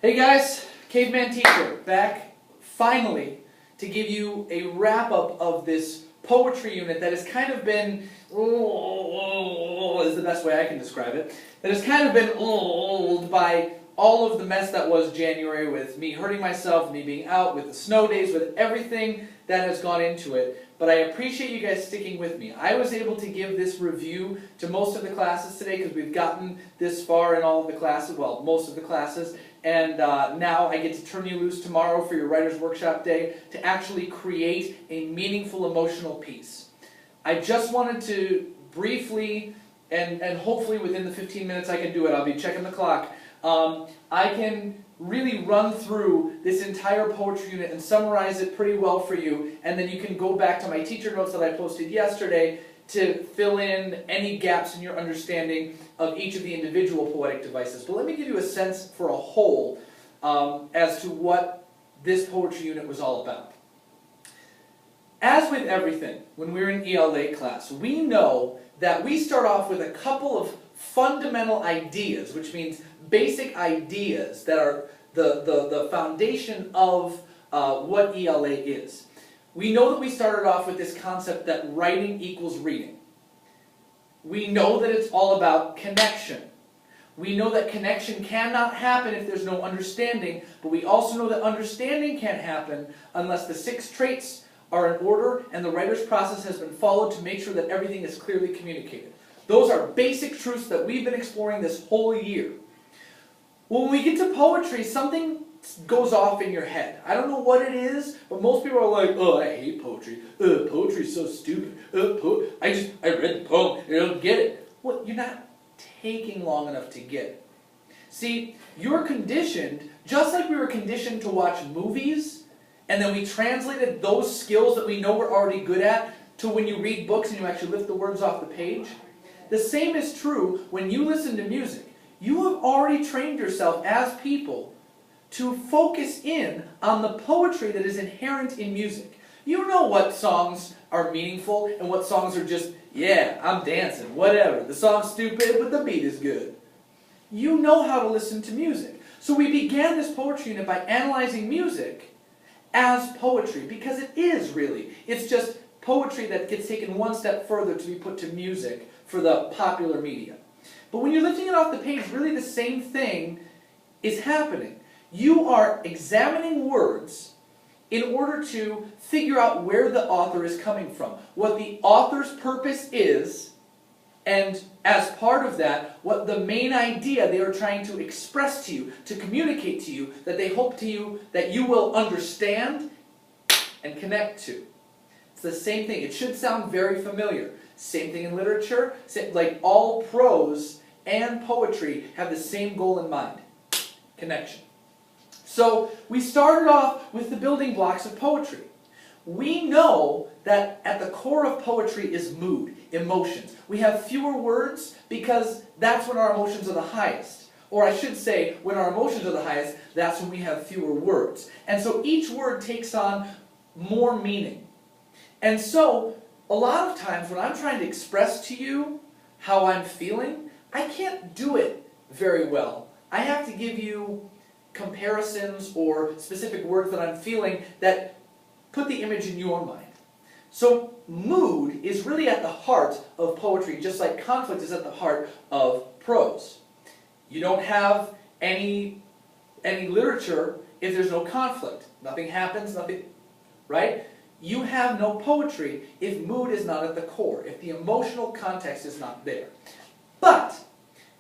Hey guys, Caveman Teacher, back finally to give you a wrap-up of this poetry unit that has kind of been, is the best way I can describe it, that has kind of been by all of the mess that was January, with me hurting myself, me being out, with the snow days, with everything that has gone into it. But I appreciate you guys sticking with me. I was able to give this review to most of the classes today because we've gotten this far in all of the classes, well, most of the classes, and now I get to turn you loose tomorrow for your Writer's Workshop Day to actually create a meaningful emotional piece. I just wanted to briefly, and hopefully within the 15 minutes I can do it, I'll be checking the clock, I can really run through this entire poetry unit and summarize it pretty well for you, and then you can go back to my teacher notes that I posted yesterday to fill in any gaps in your understanding of each of the individual poetic devices. But let me give you a sense for a whole as to what this poetry unit was all about. As with everything, when we're in ELA class, we know that we start off with a couple of fundamental ideas, which means basic ideas that are the foundation of what ELA is. We know that we started off with this concept that writing equals reading. We know that it's all about connection. We know that connection cannot happen if there's no understanding, but we also know that understanding can't happen unless the 6 traits are in order and the writer's process has been followed to make sure that everything is clearly communicated. Those are basic truths that we've been exploring this whole year. When we get to poetry, something goes off in your head. I don't know what it is, but most people are like, oh, I hate poetry. Poetry's so stupid. I read the poem and I don't get it. Well, you're not taking long enough to get it. See, you're conditioned, just like we were conditioned to watch movies, and then we translated those skills that we know we're already good at to when you read books and you actually lift the words off the page. The same is true when you listen to music. You have already trained yourself as people to focus in on the poetry that is inherent in music. You know what songs are meaningful and what songs are just, yeah, I'm dancing, whatever. The song's stupid, but the beat is good. You know how to listen to music. So we began this poetry unit by analyzing music as poetry, because it is really. It's just poetry that gets taken one step further to be put to music for the popular media. But when you're lifting it off the page, really the same thing is happening. You are examining words in order to figure out where the author is coming from, what the author's purpose is, and as part of that, what the main idea they are trying to express to you, to communicate to you, that they hope that you will understand and connect to. It's the same thing. It should sound very familiar. Same thing in literature. Like all prose and poetry have the same goal in mind: connection. So we started off with the building blocks of poetry. We know that at the core of poetry is mood, emotions. We have fewer words because that's when our emotions are the highest. Or I should say, when our emotions are the highest, that's when we have fewer words. And so each word takes on more meaning. And so a lot of times when I'm trying to express to you how I'm feeling, I can't do it very well. I have to give you comparisons or specific words that I'm feeling that put the image in your mind. So mood is really at the heart of poetry, just like conflict is at the heart of prose. You don't have any literature if there's no conflict. Nothing happens, nothing, right? You have no poetry if mood is not at the core, if the emotional context is not there. But,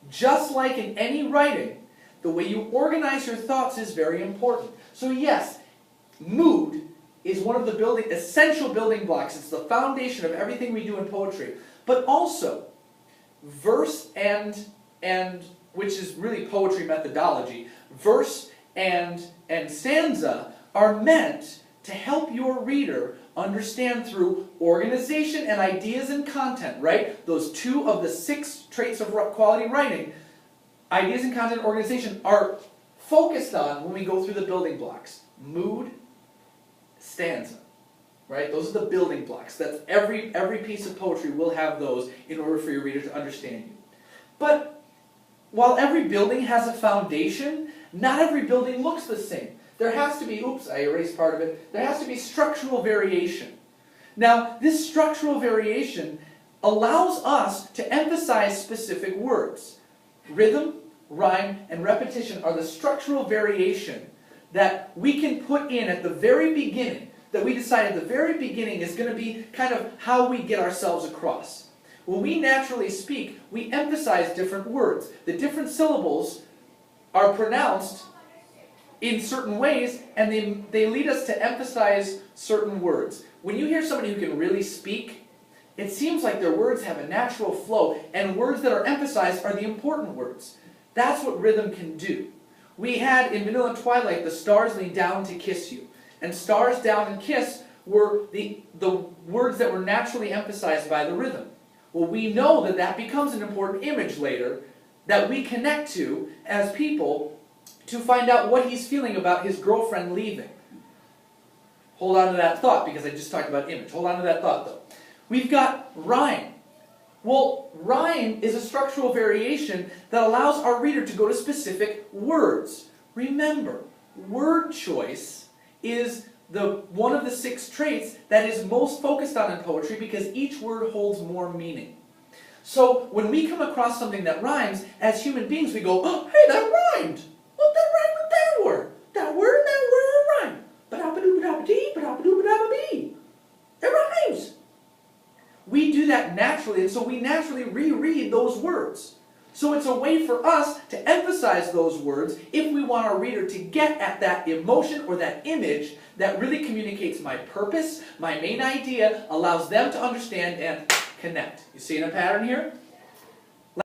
just like in any writing, the way you organize your thoughts is very important. So yes, mood is one of the essential building blocks. It's the foundation of everything we do in poetry. But also, verse and which is really poetry methodology, verse and stanza are meant to help your reader understand through organization and ideas and content, right? Those 2 of the 6 traits of quality writing, ideas and content and organization, are focused on when we go through the building blocks. Mood, stanza, right? Those are the building blocks. That's every piece of poetry will have those in order for your reader to understand you. But while every building has a foundation, not every building looks the same. There has to be, oops, I erased part of it, there has to be structural variation. Now, this structural variation allows us to emphasize specific words. Rhythm, rhyme, and repetition are the structural variation that we can put in at the very beginning, that we decide at the very beginning is going to be kind of how we get ourselves across. When we naturally speak, we emphasize different words. The different syllables are pronounced in certain ways, and they lead us to emphasize certain words. When you hear somebody who can really speak, it seems like their words have a natural flow, and words that are emphasized are the important words. That's what rhythm can do. We had in Vanilla Twilight, the stars lean down to kiss you. And stars down and kiss were the words that were naturally emphasized by the rhythm. Well, we know that that becomes an important image later that we connect to as people to find out what he's feeling about his girlfriend leaving. Hold on to that thought, because I just talked about image. Hold on to that thought, though. We've got rhyme. Well, rhyme is a structural variation that allows our reader to go to specific words. Remember, word choice is one of the 6 traits that is most focused on in poetry because each word holds more meaning. So when we come across something that rhymes, as human beings we go, oh, hey, that rhymed. Well, that rhymed with that word. That word rhymed. Ba-da-ba-doo-ba-da-ba-dee, ba-da-ba-doo-ba-da-ba-bee. It rhymes. We do that naturally, and so we naturally reread those words. So it's a way for us to emphasize those words if we want our reader to get at that emotion or that image that really communicates my purpose, my main idea, allows them to understand and connect. You see a pattern here?